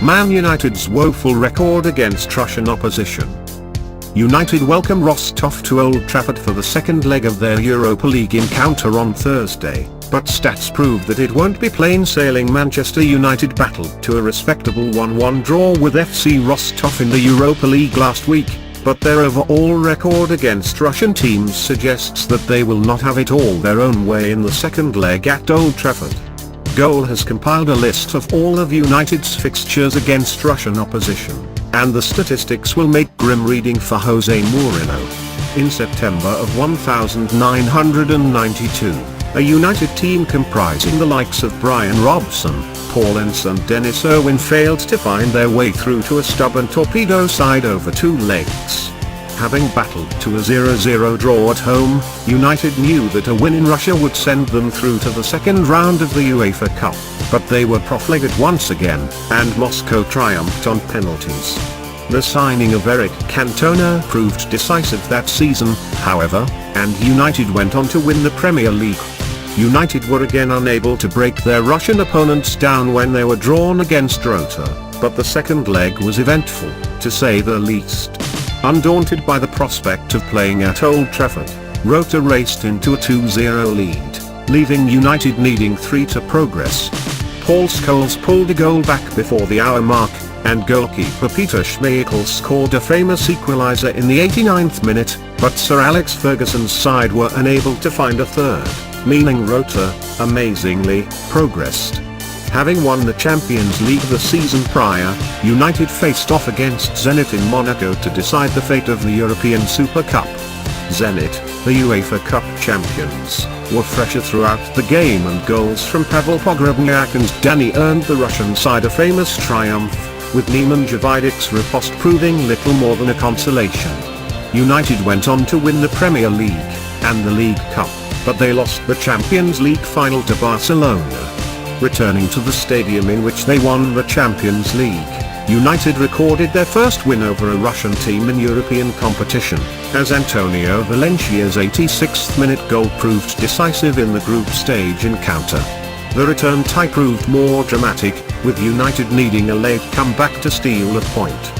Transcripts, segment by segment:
Man United's woeful record against Russian opposition. United welcome Rostov to Old Trafford for the second leg of their Europa League encounter on Thursday, but stats prove that it won't be plain sailing. Manchester United battled to a respectable 1-1 draw with FC Rostov in the Europa League last week, but their overall record against Russian teams suggests that they will not have it all their own way in the second leg at Old Trafford. Goal has compiled a list of all of United's fixtures against Russian opposition, and the statistics will make grim reading for Jose Mourinho. In September of 1992, a United team comprising the likes of Brian Robson, Paul Ince and Dennis Irwin failed to find their way through to a stubborn torpedo side over 2 legs. Having battled to a 0-0 draw at home, United knew that a win in Russia would send them through to the second round of the UEFA Cup, but they were profligate once again, and Moscow triumphed on penalties. The signing of Eric Cantona proved decisive that season, however, and United went on to win the Premier League. United were again unable to break their Russian opponents down when they were drawn against Rota, but the second leg was eventful, to say the least. Undaunted by the prospect of playing at Old Trafford, Rota raced into a 2-0 lead, leaving United needing 3 to progress. Paul Scholes pulled a goal back before the hour mark, and goalkeeper Peter Schmeichel scored a famous equaliser in the 89th minute, but Sir Alex Ferguson's side were unable to find a third, meaning Rota, amazingly, progressed. Having won the Champions League the season prior, United faced off against Zenit in Monaco to decide the fate of the European Super Cup. Zenit, the UEFA Cup champions, were fresher throughout the game, and goals from Pavel Pogrebnyak and Danny earned the Russian side a famous triumph, with Nemanja Vidic's riposte proving little more than a consolation. United went on to win the Premier League and the League Cup, but they lost the Champions League final to Barcelona. Returning to the stadium in which they won the Champions League, United recorded their first win over a Russian team in European competition, as Antonio Valencia's 86th minute goal proved decisive in the group stage encounter. The return tie proved more dramatic, with United needing a late comeback to steal a point.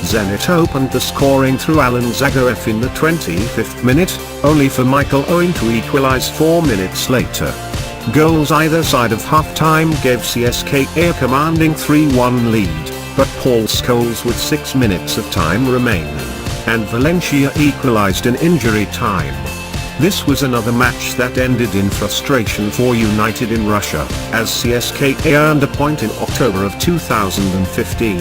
Zenit opened the scoring through Alan Zagorev in the 25th minute, only for Michael Owen to equalise 4 minutes later. Goals either side of half-time gave CSKA a commanding 3-1 lead, but Paul Scholes with 6 minutes of time remaining, and Valencia equalised in injury time. This was another match that ended in frustration for United in Russia, as CSKA earned a point in October of 2015.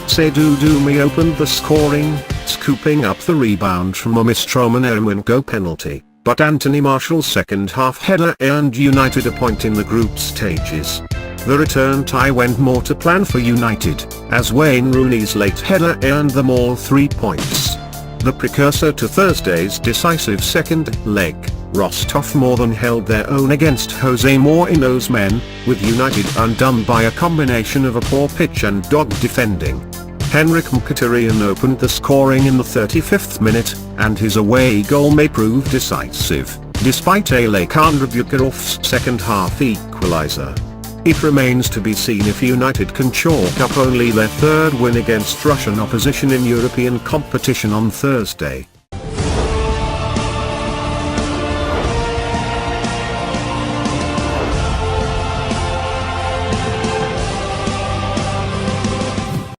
Seydou Doumi opened the scoring, scooping up the rebound from a Mistroman Ermenko penalty, but Anthony Martial's second-half header earned United a point in the group stages. The return tie went more to plan for United, as Wayne Rooney's late header earned them all 3 points. The precursor to Thursday's decisive second leg, Rostov more than held their own against Jose Mourinho's men, with United undone by a combination of a poor pitch and dogged defending. Henrik Mkhitaryan opened the scoring in the 35th minute, and his away goal may prove decisive, despite Alexander Bukarov's second-half equaliser. It remains to be seen if United can chalk up only their third win against Russian opposition in European competition on Thursday.